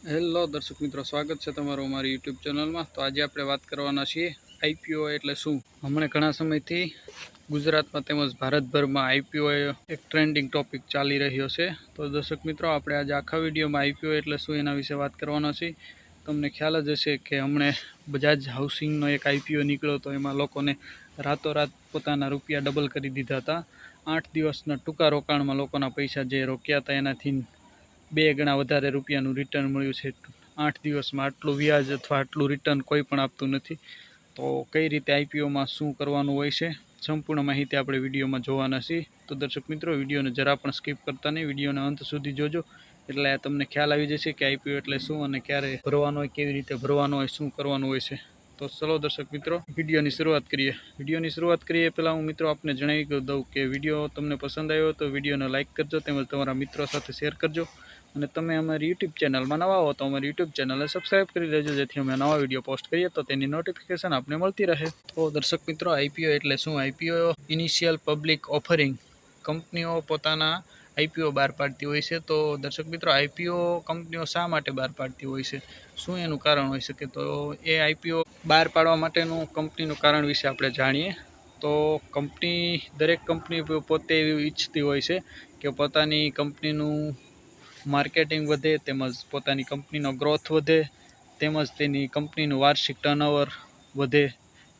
Hello દર્શક મિત્રો, સ્વાગત છે તમારું અમારી યુટ્યુબ ચેનલમાં। તો આજે આપણે વાત કરવાના છીએ આઈપીઓ એટલે શું। હમણાં ઘણા સમયથી ગુજરાતમાં તેમજ ભારતભરમાં આઈપીઓ એક ટ્રેન્ડિંગ ટોપિક ચાલી રહ્યો છે। તો દર્શક મિત્રો, આપણે આજે આખા વિડીયોમાં આઈપીઓ એટલે શું એના વિશે વાત કરવાના છીએ। તમને ખ્યાલ જ હશે કે હમણે બજાજ હાઉસિંગનો એક આઈપીઓ નીકળ્યો તો એમાં લોકોને રાતોરાત પોતાના રૂપિયા ડબલ કરી દીધા હતા। 8 દિવસના ટૂંકા રોકાણમાં લોકોના પૈસા જે રોક્યા હતા એનાથી 2 ગણા વધારે રૂપિયાનું રિટર્ન મળ્યું છે। 8 દિવસમાં આટલું વ્યાજ અથવા આટલું રિટર્ન કોઈ પણ આપતું નથી। તો કઈ રીતે આઈપીઓમાં શું કરવાનું હોય છે, સંપૂર્ણ માહિતી આપણે વિડીયોમાં જોવાના છીએ। તો દર્શક મિત્રો, વિડીયોને જરા પણ સ્કીપ કરતા નહીં, વિડીયોને અંત સુધી જોજો, એટલે તમને ખ્યાલ આવી જશે કે આઈપીઓ એટલે શું અને ક્યારે ભરવાનો હોય, કેવી રીતે ભરવાનો હોય, શું કરવાનું હોય છે। તો ચલો દર્શક મિત્રો, વિડીયોની શરૂઆત કરીએ। વિડીયોની શરૂઆત કરીએ પહેલાં હું મિત્રો આપને જણાવી દઉં કે વિડીયો તમને પસંદ આવ્યો તો વિડીયોને લાઇક કરજો, તેમજ તમારા મિત્રો સાથે શેર કરજો। અને તમે અમારી યુટ્યુબ ચેનલમાં નવા હો તો અમારી યુટ્યુબ ચેનલને સબસ્ક્રાઈબ કરી લેજો, જેથી અમે નવા વિડીયો પોસ્ટ કરીએ તો તેની નોટિફિકેશન આપને મળતી રહે। તો દર્શક મિત્રો, આઈપીઓ એટલે શું? IPO initial public offering. કંપનીઓ પોતાના આઈપીઓ બહાર પાડતી હોય છે। તો દર્શક મિત્રો, આઈપીઓ કંપનીઓ શા માટે બહાર પાડતી હોય છે, શું એનું કારણ હોઈ શકે? તો એ આઈપીઓ બહાર પાડવા માટેનું કંપનીનું કારણ વિશે આપણે જાણીએ। તો દરેક કંપની પોતે એવું ઈચ્છતી હોય છે કે પોતાની કંપનીનું માર્કેટિંગ વધે, તેમજ પોતાની કંપનીનો ગ્રોથ વધે, તેમજ તેની કંપનીનું વાર્ષિક ટર્નઓવર વધે,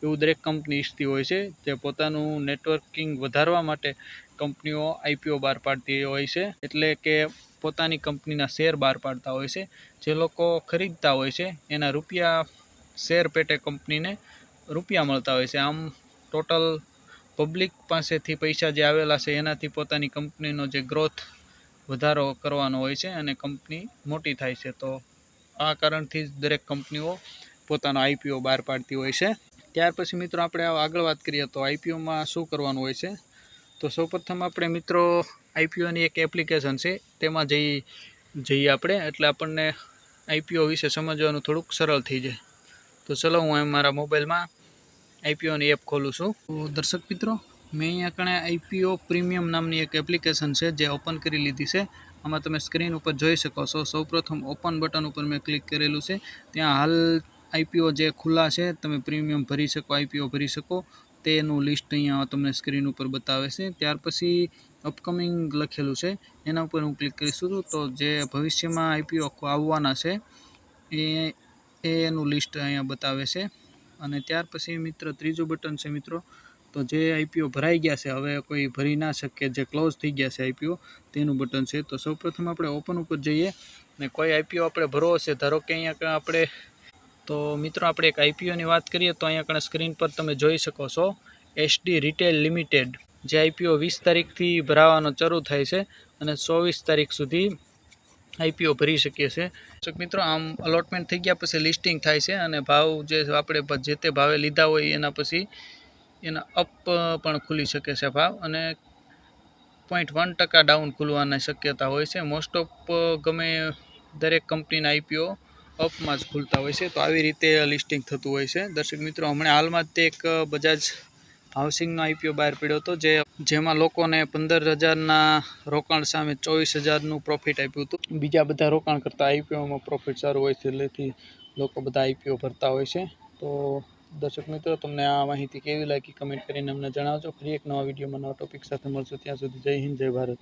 એવું દરેક કંપની ઈચ્છતી હોય છે। તે પોતાનું નેટવર્કિંગ વધારવા માટે કંપનીઓ આઈપીઓ બહાર પાડતી હોય છે, એટલે કે પોતાની કંપનીના શેર બહાર પાડતા હોય છે। જે લોકો ખરીદતા હોય છે એના રૂપિયા શેર પેટે કંપનીને રૂપિયા મળતા હોય છે। આમ ટોટલ પબ્લિક પાસેથી પૈસા જે આવેલા છે એનાથી પોતાની કંપનીનો જે ગ્રોથ વધારો કરવાનો હોય છે અને કંપની મોટી થાય છે। તો આ કારણથી જ દરેક કંપનીઓ પોતાનો આઈપીઓ બહાર પાડતી હોય છે। ત્યાર પછી મિત્રો, આપણે આગળ વાત કરીએ તો આઈપીઓમાં શું કરવાનું હોય છે। તો સૌપ્રથમ આપણે મિત્રો આઈપીઓની એક એપ્લિકેશન છે તેમાં જઈએ આપણે, એટલે આપણને આઈપીઓ વિશે સમજવાનું થોડુંક સરળ થઈ જાય। તો ચલો, હું મારા મોબાઈલમાં આઈપીઓની એપ ખોલું છું। તો દર્શક મિત્રો, મેં અહીંયા કણે આઈપીઓ પ્રીમિયમ નામની એક એપ્લિકેશન છે જે ઓપન કરી લીધી છે। આમાં તમે સ્ક્રીન ઉપર જોઈ શકો છો, સૌપ્રથમ ઓપન બટન ઉપર મેં ક્લિક કરેલું છે। ત્યાં હાલ આઈપીઓ જે ખુલ્લા છે, તમે પ્રીમિયમ ભરી શકો, આઈપીઓ ભરી શકો તેનું લિસ્ટ અહીંયા તમને સ્ક્રીન ઉપર બતાવે છે। ત્યાર પછી અપકમિંગ લખેલું છે, એના ઉપર હું ક્લિક કરીશું તો જે ભવિષ્યમાં આઈપીઓ આવવાના છે એનું લિસ્ટ અહીંયા બતાવે છે। અને ત્યાર પછી મિત્ર ત્રીજું બટન છે મિત્રો, તો જે આઈપીઓ ભરાઈ ગયા છે, હવે કોઈ ભરી ના શકે, જે ક્લોઝ થઈ ગયા છે આઈપીઓ, તેનું બટન છે। તો સૌપ્રથમ આપણે ઓપન ઉપર જઈએ ને કોઈ આઈપીઓ આપણે ભરવો છે, ધારો કે અહીંયા આપણે મિત્રો આપણે એક આઈપીઓની વાત કરીએ તો અહીંયા કણે સ્ક્રીન પર તમે જોઈ શકો છો એસડી રિટેલ લિમિટેડ, જે આઈપીઓ 20 તારીખથી ભરાવાનો શરૂ થાય છે અને 24 તારીખ સુધી આઈપીઓ ભરી શકીએ છીએ। તો મિત્રો, આમ અલોટમેન્ટ થઈ ગયા પછી લિસ્ટિંગ થાય છે અને ભાવ જે આપણે જે તે ભાવે લીધા હોય એના પછી એના અપ પણ ખુલી શકે છે ભાવ, અને 0.1% ડાઉન ખુલવાની શક્યતા હોય છે। મોસ્ટ ઓફ દરેક કંપનીના આઈપીઓ અપમાં જ ખુલતા હોય છે। તો આવી રીતે લિસ્ટિંગ થતું હોય છે। દર્શક મિત્રો, હમણાં હાલમાં તે એક બજાજ હાઉસિંગનો આઈપીઓ બહાર પડ્યો હતો, જેમાં લોકોને 15,000ના રોકાણ સામે 24,000નું પ્રોફિટ આપ્યું હતું। બીજા બધા રોકાણ કરતાં આઈપીઓમાં પ્રોફિટ સારું હોય છે, એટલે લોકો બધા આઈપીઓ ભરતા હોય છે। તો દર્શક મિત્રો, તમને આ માહિતી કેવી લાગી કમેન્ટ કરીને અમને જણાવજો। ફરી એક નવા વિડીયોમાં નવા ટોપિક સાથે મળશું, ત્યાં સુધી જય હિન્દ, જય ભારત।